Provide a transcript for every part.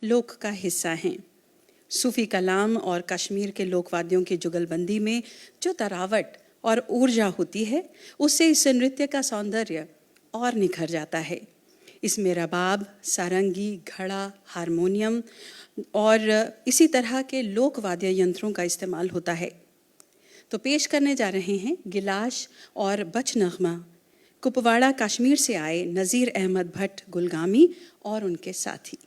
लोक का हिस्सा हैं। सूफी कलाम और कश्मीर के लोकवाद्यों की जुगलबंदी में जो तरावट और ऊर्जा होती है, उससे इस नृत्य का सौंदर्य और निखर जाता है। इसमें रबाब, सारंगी, घड़ा, हारमोनियम और इसी तरह के लोकवाद्य यंत्रों का इस्तेमाल होता है। तो पेश करने जा रहे हैं गिलाश और बच नगमा, कुपवाड़ा कश्मीर से आए नज़ीर अहमद भट्ट गुलगामी और उनके साथी।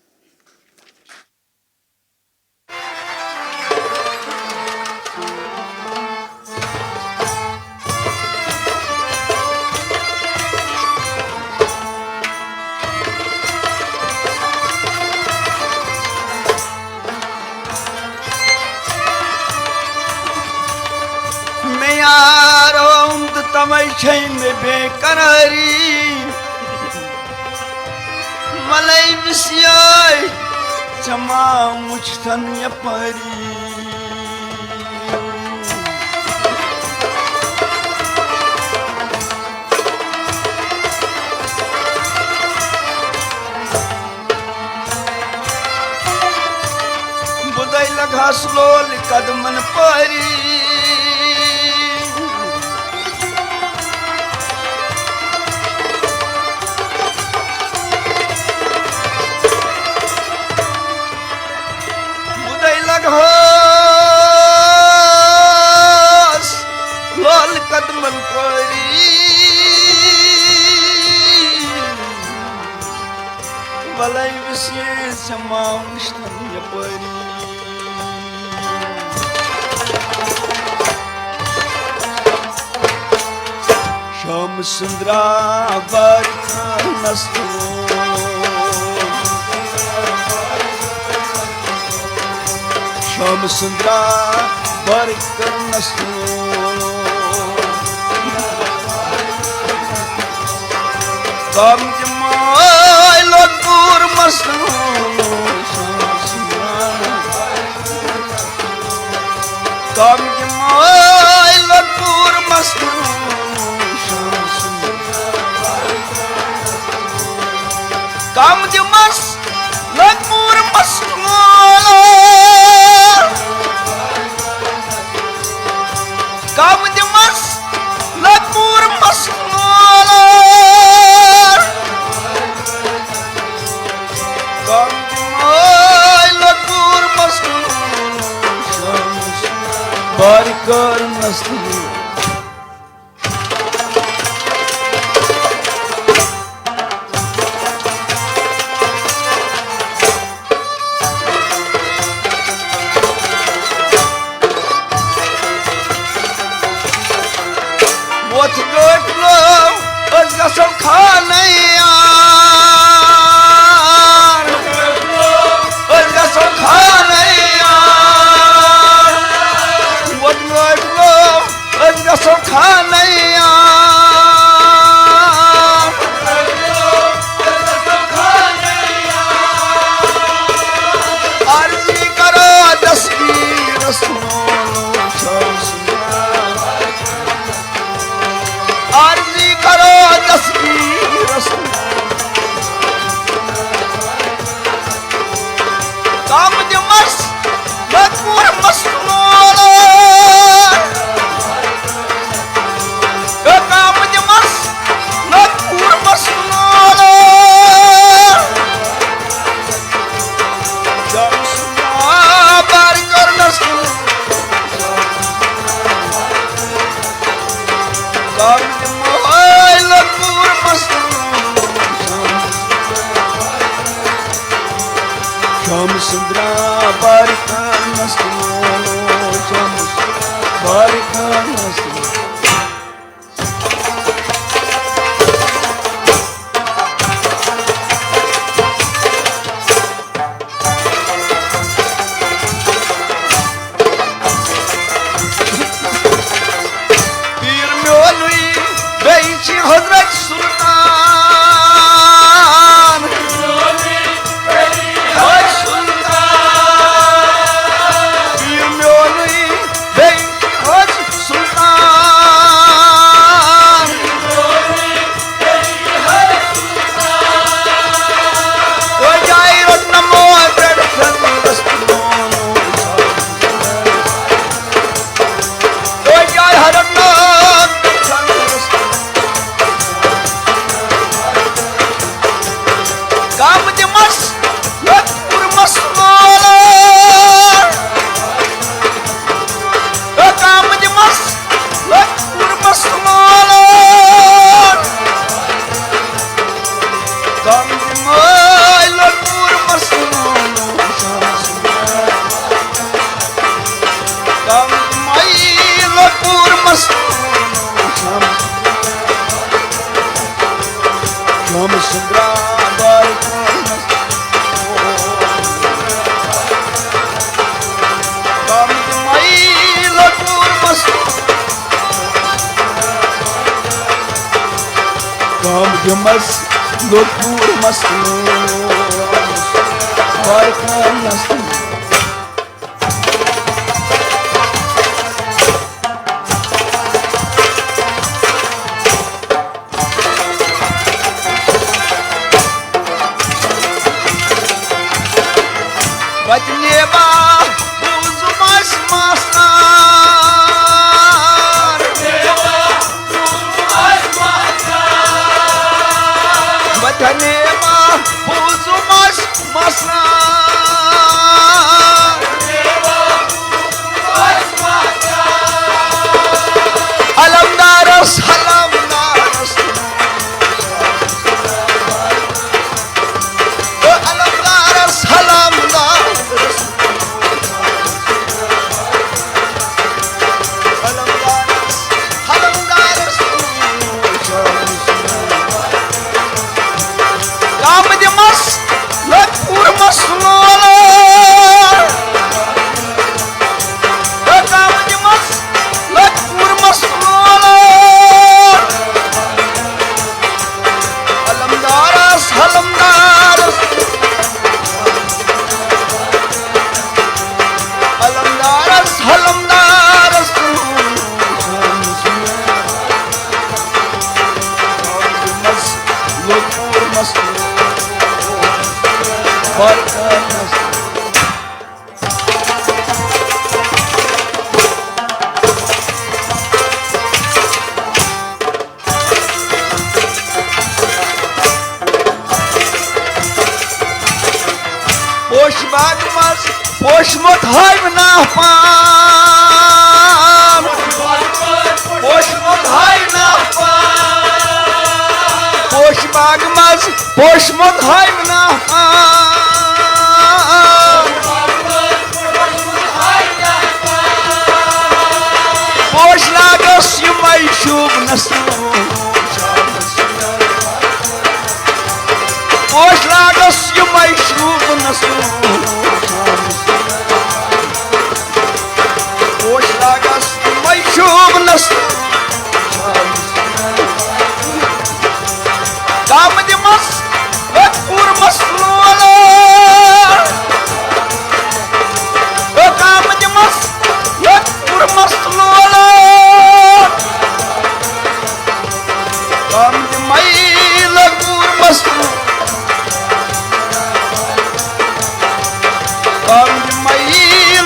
तमय में बेकरारी मलई विषय चमा मुछतन परी बुदई लगा स्लोल कदमन परी लाल कदमन परी वलय विशेष माउष्टन परी श्याम सुंदरा नस्तो श्याम सुंदरा बरकर नस्तो काम जमाय लतूर मस्तो काम जमाय लतूर मस्तो काम जमस लतूर मस्तो काम जमस लतूर मस्तो काम जमाय लतूर मस्तो बारिकर मस्तो कसम खा नहीं यार कसम खा नहीं यार कसम खा नहीं यार अर्जी करो तस्वीर अर्जी करो तस्वीर काम जमस लतूर मस्तो काम जमस लतूर मस्तो जम सुना बार कर नस्तो काम श्याम सुंदरा बारिका नस्तो श्याम बारिका नस्तो पीर मौलवी बेइची हजरत सुल्तान पीर मौलवी बेइची हजरत सुल्तान Mas loucura, mas barcanas. Vai te levar os mais maçãs. Vai te levar os mais maçãs. Alamdaras, alamdaras. Alamdaras, alamdaras. Alamdaras, alamdaras. Kam de mas, lakpur maslola. Kam de mas, lakpur maslola. Alamdaras, alamdaras. Alamdaras, alamdaras. Mas loucura, mas barcanas. Posh bagmas, posh mothaim na pan. Posh mothaim na pan. Posh bagmas, posh mothaim na pan. Posh lagas yumai shub nasu. Posh lagas yumai shub nasu. Posh lagas yumai shub nasu. Kam de mas, lakpur maslola. Kam de mas, lakpur maslola. Kam de mai lakpur maslola. Kam de mai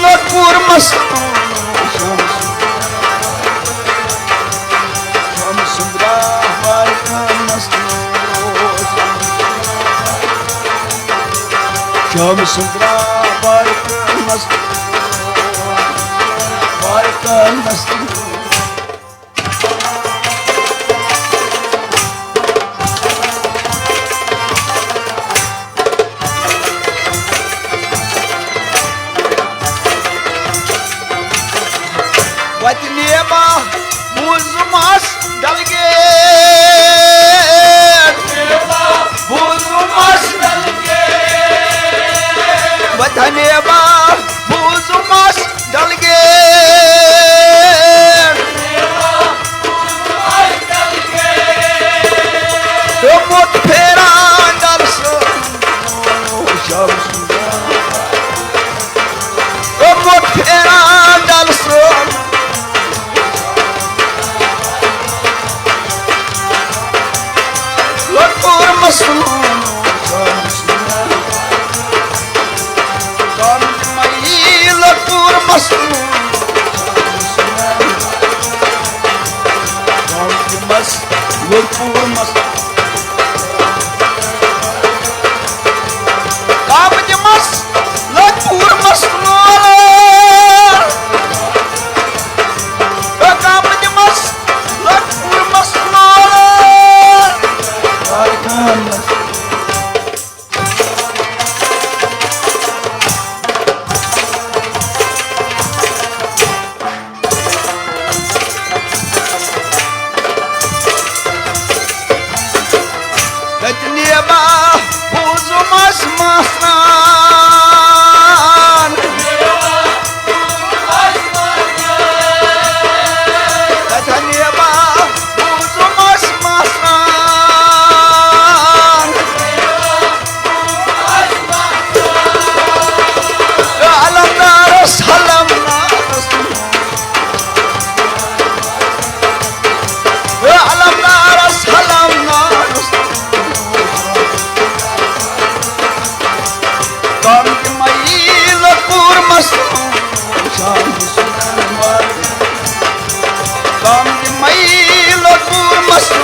lakpur maslola. Sham sundra barkanas. Sham sundra barkanas. Barkanas. Vai te levar os mais galgueiros. Os mais galgueiros. Vai te levar os mais galgueiros. Eu vou te esperar dar sol. Eu vou te esperar dar sol. Lakpur maslola. Kam de mai lakpur maslola. Kam de mas lakpur maslola. Kam de mas lakpur maslola. Kam de mas lakpur maslola. Barkanas. काम की मैल कूर्मस्तु शाम सुंदर काम की मैल कूर्मस्तु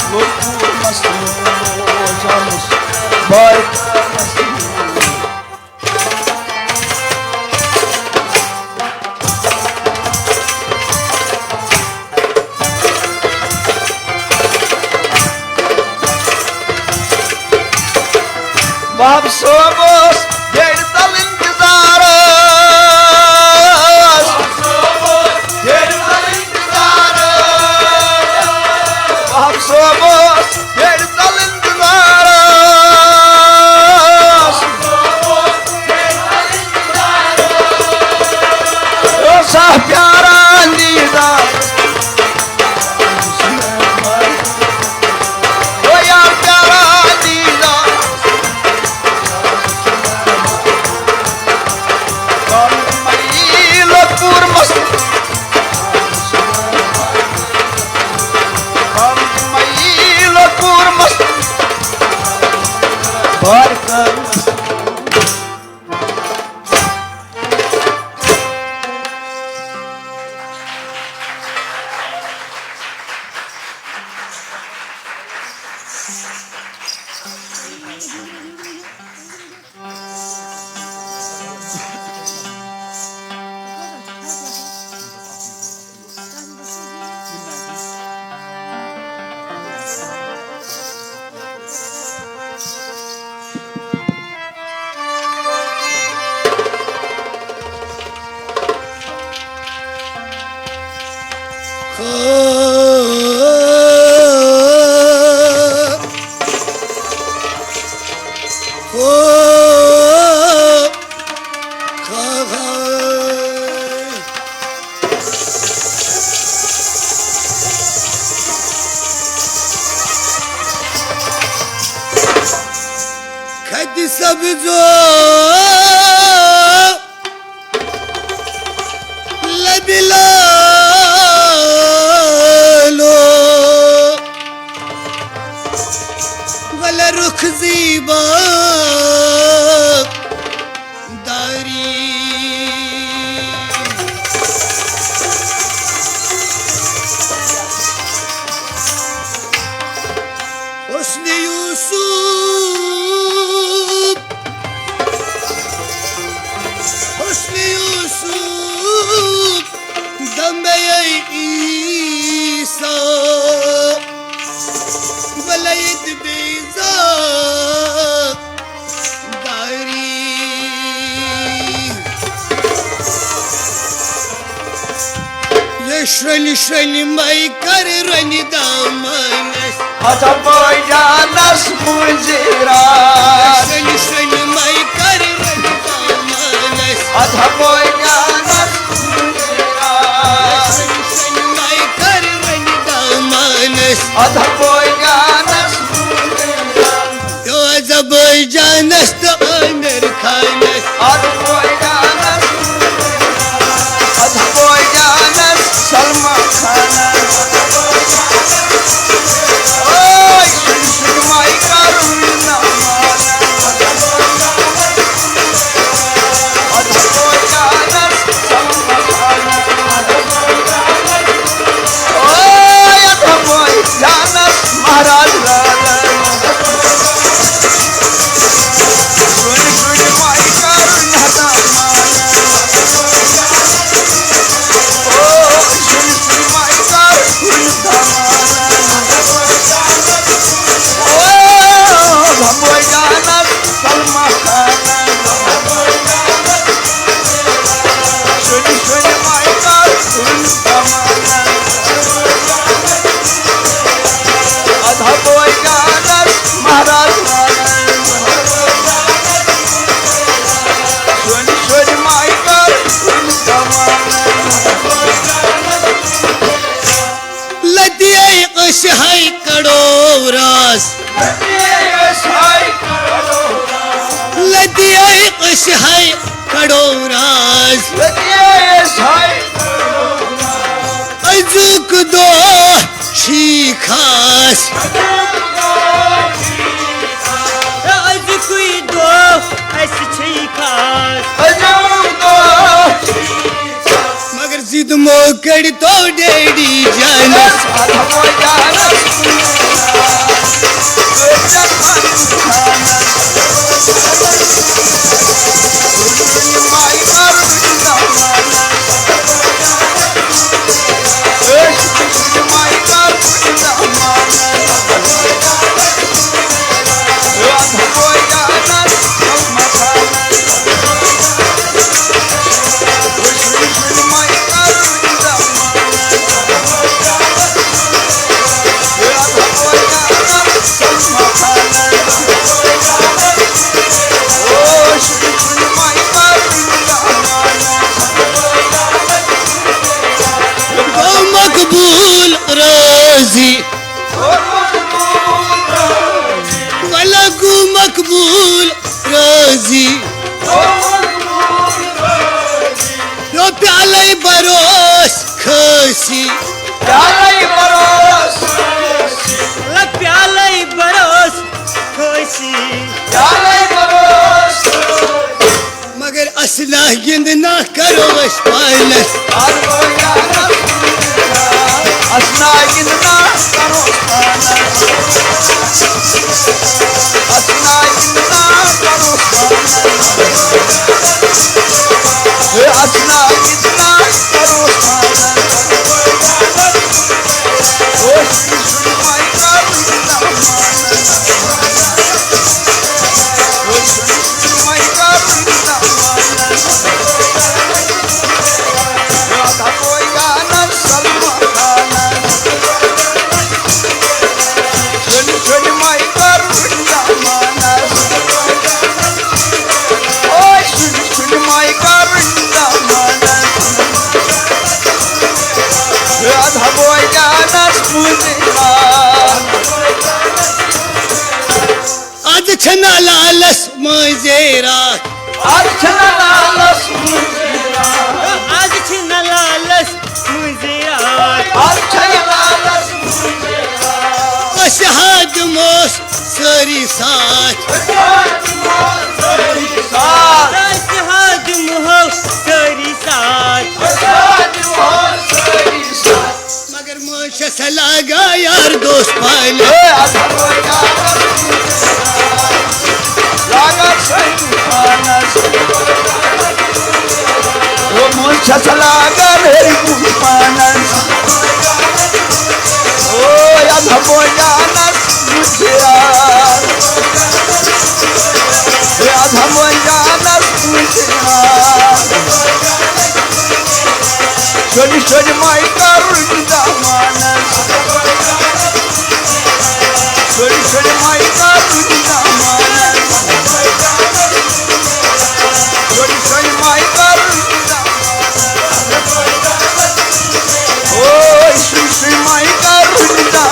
कूर्मस्तु शाम सुंदर बाप सोबोस डेढ़ तल इंतजार बाप सोबोस डेढ़ तल इंतजार सा प्यारा दीदार ओ यार प्यारा दीदार सब जो लबिला लो वल रुख जीबा दारी उसने ईसा वलयत बेजा दारी ये श्रनी मई कर रनी दामनस अच्छा बोई जानस मुझेरा श्रनी मई कर रनी दामनस अच्छा बोई जानस अधा बोई जानस तो जब जानस तो अंदर खानस अधा बोई जानस सलमा खाना ओए सुन माई करुण माना अधा बोई जानस सलमा खाना जानस महाराज सुन माई करुण ओ सुन माई करुण ओ भगवान जानस सलमा खाना सुन माई करुण अधा बोई जानस महाराज सुन माई कर लदिया है कड़ोरास लदिया है कड़ोरास अजुक दो छी खास अजकुई दो ऐसी छी खास मगर जिद मोकड़ तो डेडी जानस मकबूल रोजी वलगू मकबूल रोजी यो प्याले बरोस खसी प्याले बरोस खुशी मगर असला गिंद ना करो वश पालस आज छना लालस मजेरा आज छिन लालस मुझे अशहाद मोस सरी साथ हाथ मुहो सरी साथ मगर मोश सलागा यार दोस्त पाले छोड़ी माई करुणा मानस छोड़ी माई करुणा मानस छोड़ी माई करुणा ओ श्री माई करुणा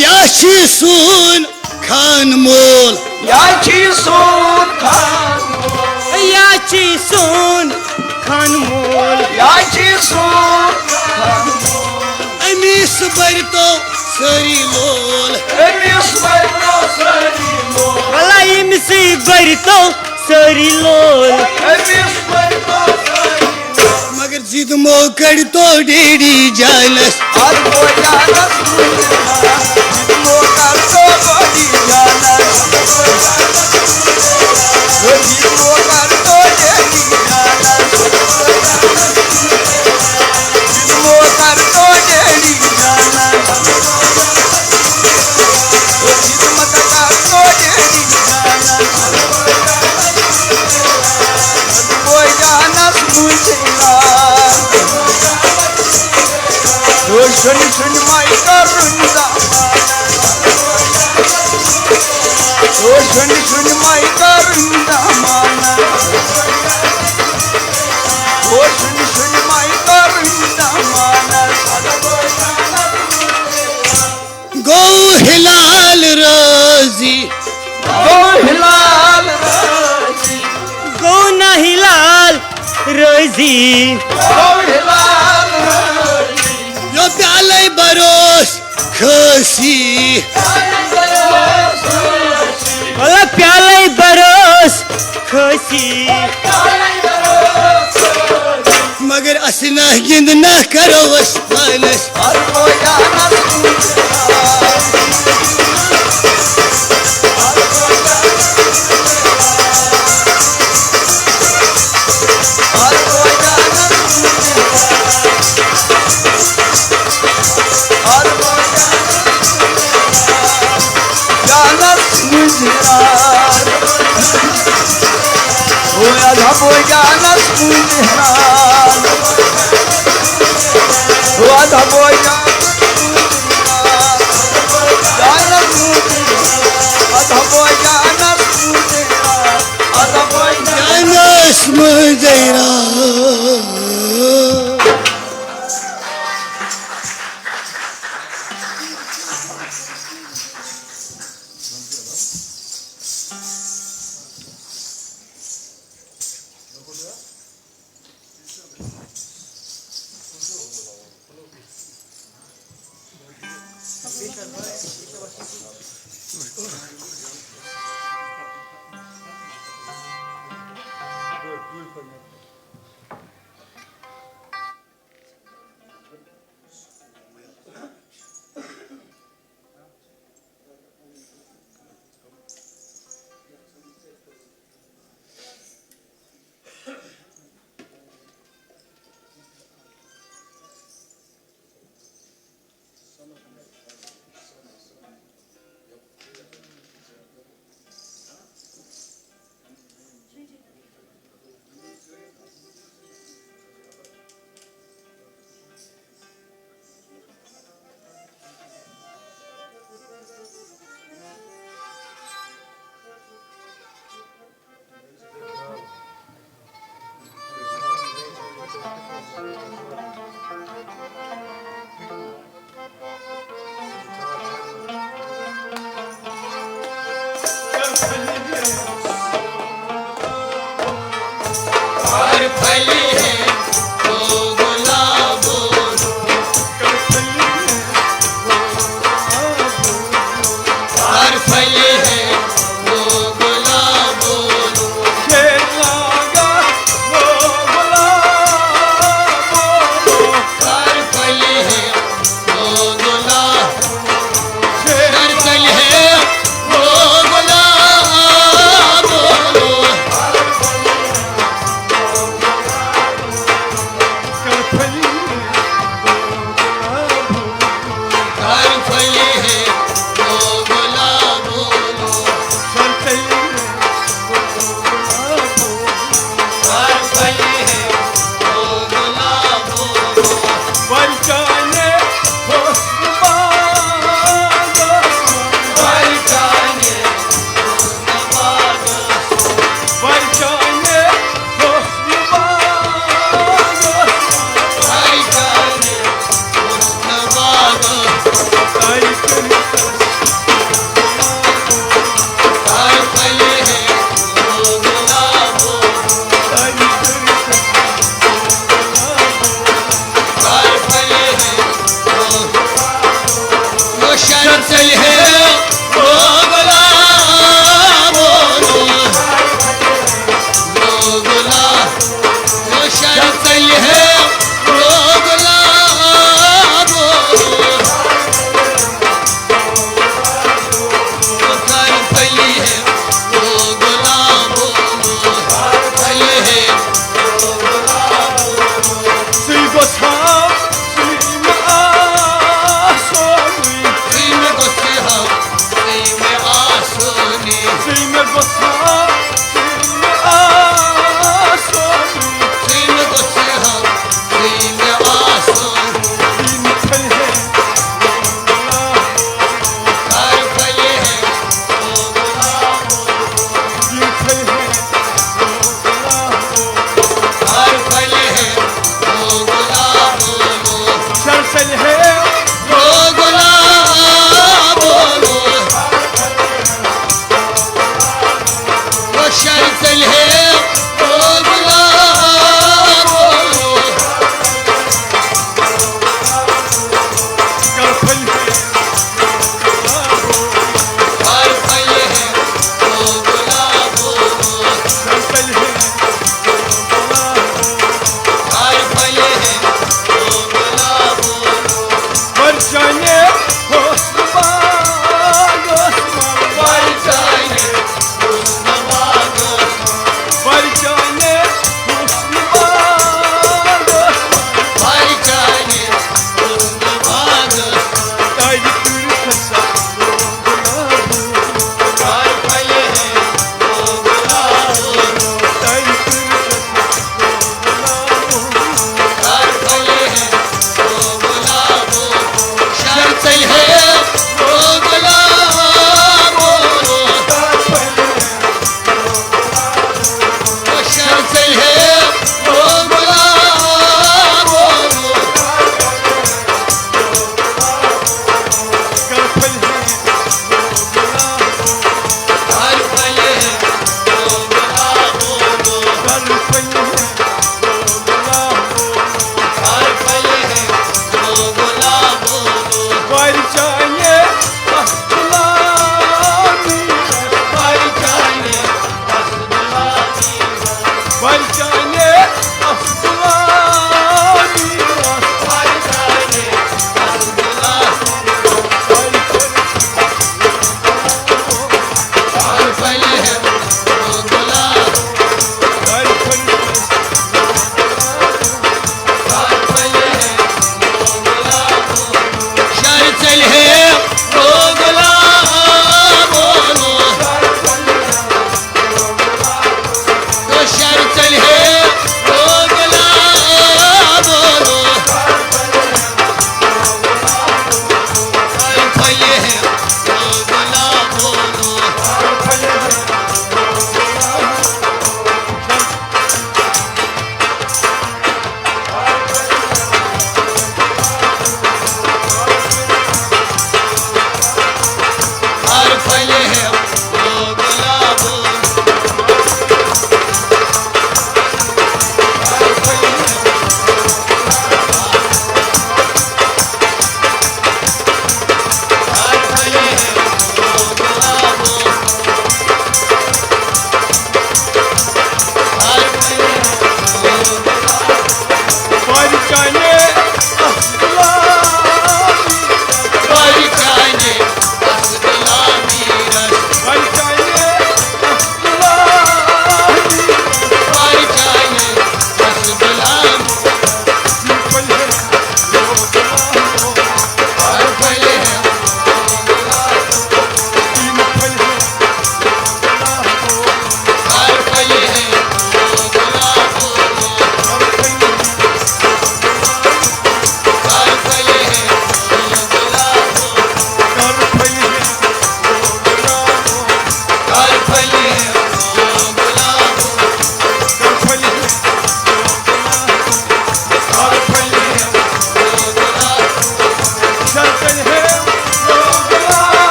याशी सून खान मोल याची सोन खान याची सोन खान मोल याची सोन अमीस बरतो सरी लोल भला इमसी बरतो सरी लोल मगर जिद मोकड़ तो डेडी जानस सुन माई करुणा ओ सुन माई करुणा माना ओ सुन माई करुणा माना गो हिलाल रोजी ओ हिलाल गो न हिलाल रोजी यो प्याले बरोस खसी वाला प्याले बरोस खसी मगर असना गिंद ना करो वस्पानस जानस मुजरा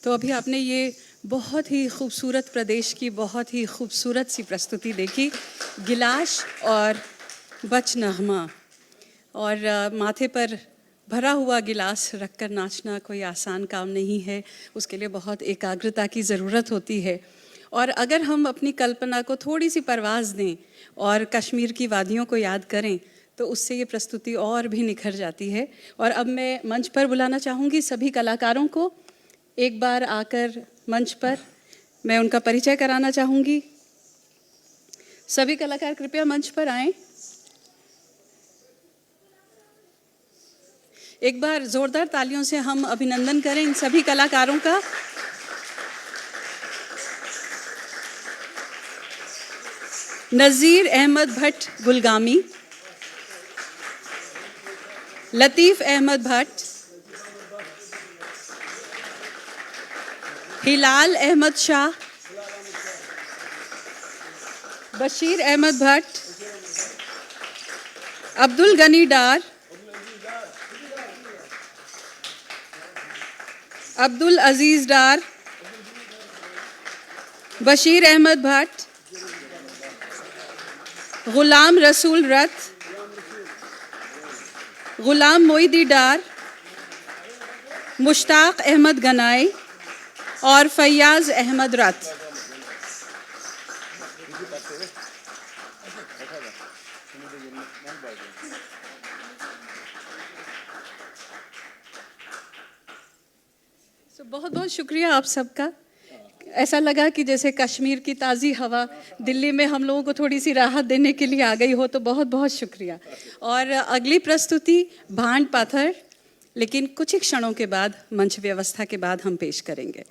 तो अभी आपने ये बहुत ही खूबसूरत प्रदेश की बहुत ही खूबसूरत सी प्रस्तुति देखी, गिलास और बच नगमा। और माथे पर भरा हुआ गिलास रखकर नाचना कोई आसान काम नहीं है, उसके लिए बहुत एकाग्रता की ज़रूरत होती है। और अगर हम अपनी कल्पना को थोड़ी सी परवाज़ दें और कश्मीर की वादियों को याद करें तो उससे ये प्रस्तुति और भी निखर जाती है। और अब मैं मंच पर बुलाना चाहूँगी सभी कलाकारों को, एक बार आकर मंच पर मैं उनका परिचय कराना चाहूँगी। सभी कलाकार कृपया मंच पर आएं। एक बार जोरदार तालियों से हम अभिनंदन करें इन सभी कलाकारों का। नज़ीर अहमद भट्ट गुलगामी, लतीफ़ अहमद भट्ट, हिलाल अहमद शाह, बशीर अहमद भट्ट, अब्दुल गनी डार, अब्दुल अजीज़ डार, बशीर अहमद भट्ट, गुलाम रसूल रथ, गुलाम मोईदी डार, मुश्ताक अहमद गनाई और फैयाज़ अहमद रथ। बहुत बहुत शुक्रिया आप सबका। ऐसा लगा कि जैसे कश्मीर की ताज़ी हवा दिल्ली में हम लोगों को थोड़ी सी राहत देने के लिए आ गई हो, तो बहुत बहुत शुक्रिया। और अगली प्रस्तुति भांड पाथर, लेकिन कुछ ही क्षणों के बाद मंच व्यवस्था के बाद हम पेश करेंगे।